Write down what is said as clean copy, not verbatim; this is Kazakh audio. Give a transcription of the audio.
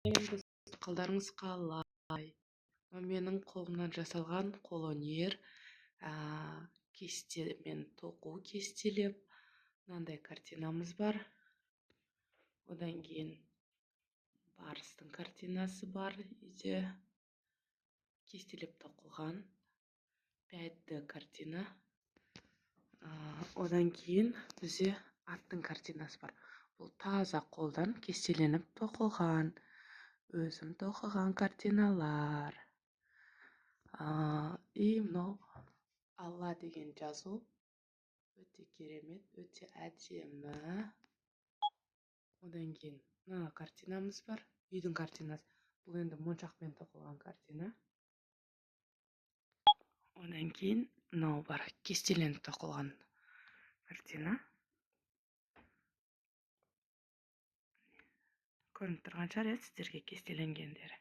Енді қалдарыңыз қалай? Менің қолымнан жасалған қолөнер, кестемен тоқу кестелеп, мынандай картинамыз бар. Одан кейін барыстың картинасы бар, үйде кестелеп тоқылған 5D картина. Одан кейін бізде аттың картинасы бар. Бұл таза қолдан кестеленіп тоқылған, өзім тоқыған картиналар. И мынау Алла деген жазу өте керемет, өте әдемі. Одан кейін мына картинамыз бар, үйдің картинасы. Бұл енді моншақпен тоқылған картина. Одан кейін мынау бар, кестеленіп тоқылған картина. Көрініп тұрған шығар сіздерге кестеленгендері.